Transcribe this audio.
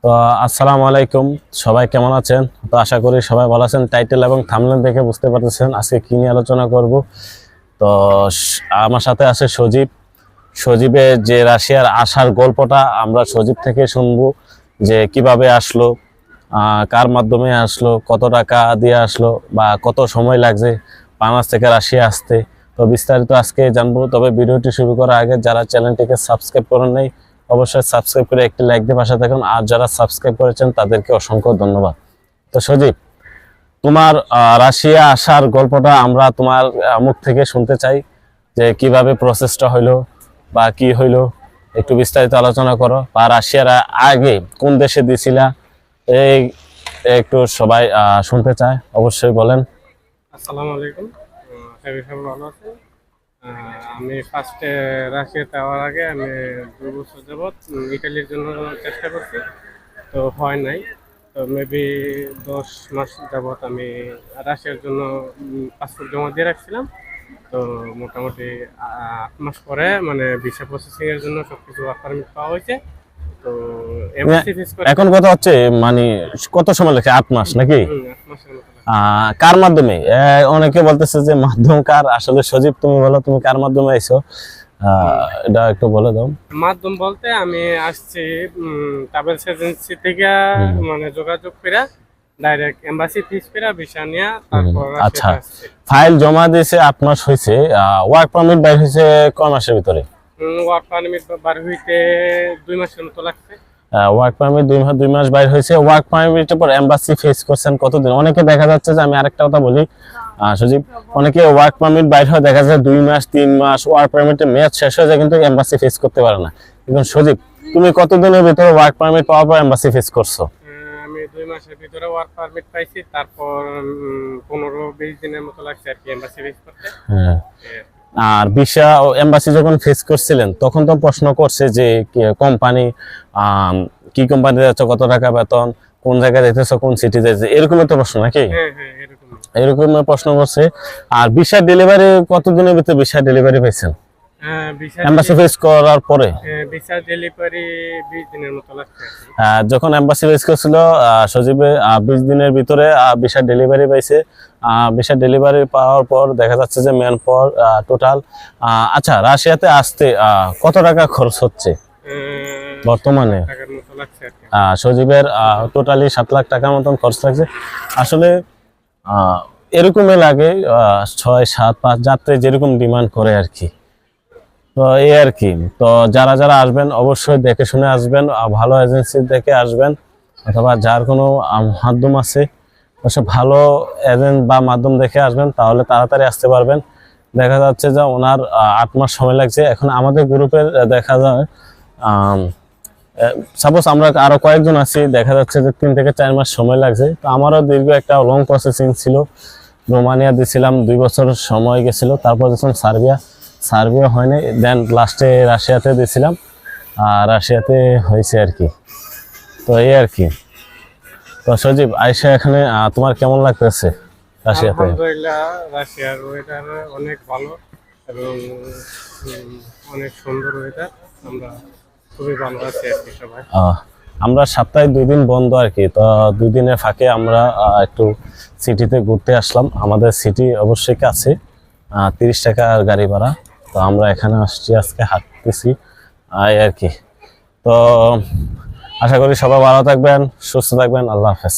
তো আসসালামু আলাইকুম, সবাই কেমন আছেন? তো আশা করি সবাই ভালো আছেন। টাইটেল এবং থাম্বনেল দেখে বুঝতে পারতেছেন আজকে কি নিয়ে আলোচনা করব। তো আমার সাথে আছে সজীব। সজীবের যে রাশিয়ার আসার গল্পটা আমরা সজীব থেকে শুনবো, যে কিভাবে আসলো, কার মাধ্যমে আসলো, কত টাকা দিয়ে আসলো বা কত সময় লাগছে বাংলাদেশ থেকে রাশিয়া আসতে। তো বিস্তারিত আজকে জানবো। তবে ভিডিওটি শুরু করার আগে যারা চ্যানেলটিকে সাবস্ক্রাইব করেন নাই অবশ্যই সাবস্ক্রাইব করে একটি লাইক দিয়ে পাশে থাকুন, আর যারা সাবস্ক্রাইব করেছেন তাদেরকে অসংখ্য ধন্যবাদ। তো সজীব, তোমার রাশিয়া আসার গল্পটা আমরা তোমার মুখ থেকে শুনতে চাই, যে কিভাবে প্রসেসটা হইলো বা কি হইলো, একটু বিস্তারিত আলোচনা করো। বা রাশিয়ার আগে কোন দেশে দিছিলা, এই একটু সবাই শুনতে চায়, অবশ্যই বলেন। আসসালামু আলাইকুম। সবাই ভালো আছেন। আমি ফার্স্টে রাশিয়াতে যাওয়ার আগে আমি 2 বছর যাবৎ ইটালির জন্য চেষ্টা করছি, তো হয় নাই। তো মেবি 10 মাস যাবৎ আমি রাশিয়ার জন্য পাসপোর্ট জমা দিয়ে রাখছিলাম। তো মোটামুটি 8 মাস পরে মানে ভিসা প্রসেসিংয়ের জন্য সব কিছু ওয়ার্ক পারমিট পাওয়া হয়েছে। তো এমবাসি ফিস করে এখন কথা হচ্ছে, মানে কত সময় লাগে? 8 মাস নাকি? 8 মাসের মতো। কার মাধ্যমে? অনেকে বলতেছে যে মাধ্যম কার, আসলে সজীব তুমি বলো, তুমি কার মাধ্যমে আইছো, এটা একটু বলে দাও। মাধ্যম বলতে আমি আসছি ট্রাভেলস এজেন্সি থেকে, মানে যোগাযোগ করে ডাইরেক্ট এমবাসি ফিস করে ভিসা নিয়ে তারপর আচ্ছা, রাশিয়াতে আসছি। ফাইল জমা দিয়েছে 8 মাস হয়েছে, ওয়ার্ক পারমিট বাইর হয়েছে কয় মাসের ভিতরে? ওয়ার্ক পারমিট বার হইতে 2 মাসের মতো লাগছে। ওয়ার্ক পারমিট 2 মাস বাইর হয়েছে। ওয়ার্ক পারমিটের পর এমবাসি ফেস করছেন কতদিন? অনেকে দেখা যাচ্ছে যে, আমি আরেকটা কথা বলি সজীব, অনেকে ওয়ার্ক পারমিট বাইর হয় দেখা যায় 2 মাস 3 মাস, ওয়ার্ক পারমিটের মেয়াদ শেষ হয়ে যায় কিন্তু এমবাসি ফেস করতে পারে না। এখন সজীব, তুমি কতদিনের ভিতরে ওয়ার্ক পারমিট পাওয়ার পর এমবাসি ফেস করছো? আমি 2 মাসের ভিতরে ওয়ার্ক পারমিট পাইছি, তারপর 15-20 দিনের মতো লাগছে আর কি এমবাসি ফেস করতে। হ্যাঁ। আর ভিসা ও এমবাসি যখন ফেস করছিলেন তখন তো প্রশ্ন করছে যে কোম্পানি, কি কোম্পানিতে যাচ্ছ, কত টাকা বেতন, কোন জায়গায় যেতেছো, কোন সিটি যেতেছো, এরকমের তো প্রশ্ন নাকি? হ্যাঁ হ্যাঁ, এরকম। এরকমের প্রশ্ন করছে। আর ভিসা ডেলিভারি কতদিনের ভিতরে ভিসা ডেলিভারি পাইছেন এমবাসি ফেস করার পরে? ভিসা ডেলিভারি 20 দিনের মতো লাগছে। যখন এমবাসি ফেস করছিল সজীবে 20 দিনের ভিতরে ভিসা ডেলিভারি পাইছে। ভিসা ডেলিভারি পাওয়ার পর দেখা যাচ্ছে যে ম্যান পাওয়ার টোটাল, আচ্ছা, রাশিয়াতে আসতে কত টাকা খরচ হচ্ছে বর্তমানে? টাকার মতো লাগছে আর কি। সজীবের টোটালি 7 লাখ টাকার মতন খরচ লাগছে। আসলে এরকমই লাগে, 6, 7, 5 যাত্রী যেরকম ডিমান্ড করে আর কি। তো এই আর কি। তো যারা যারা আসবেন অবশ্যই দেখে শুনে আসবেন, ভালো এজেন্সি দেখে আসবেন, অথবা যার কোনো মাধ্যম আছে অবশ্যই ভালো এজেন্ট বা মাধ্যম দেখে আসবেন, তাহলে তাড়াতাড়ি আসতে পারবেন। দেখা যাচ্ছে যে ওনার 8 মাস সময় লাগছে। এখন আমাদের গ্রুপের দেখা যায়, সাপোজ আমরা আরো কয়েকজন আছি, দেখা যাচ্ছে যে 3 থেকে 4 মাস সময় লাগছে। তো আমারও দীর্ঘ একটা লং প্রসেসিং ছিল। রোমানিয়া দিয়েছিলাম, 2 বছর সময় গেছিল। তারপর যখন সার্বিয়া হয়নি, দেন লাস্টে রাশিয়াতে দিয়েছিলাম, রাশিয়াতে হয়েছে আর কি। তো এই আর কি। তো সজীব, আয়সা এখানে তোমার কেমন লাগতেছে রাশিয়াতে? আলহামদুলিল্লাহ, রাশিয়ার ওয়েদার অনেক ভালো এবং অনেক সুন্দর ওয়েদার। আমরা খুবই ভালো আছি আর কি সবাই। আমরা সপ্তাহে 2 দিন বন্ধ আর কি। তো 2 দিনের ফাঁকে আমরা একটু সিটিতে ঘুরতে আসলাম। আমাদের সিটি অবশ্যই কাছে, 30 টাকা গাড়ি ভাড়া। তো আমরা এখানে আসছি, আজকে হাঁটতেছি আর কি। তো আশা করি সবাই ভালো থাকবেন, সুস্থ থাকবেন। আল্লাহ হাফেজ।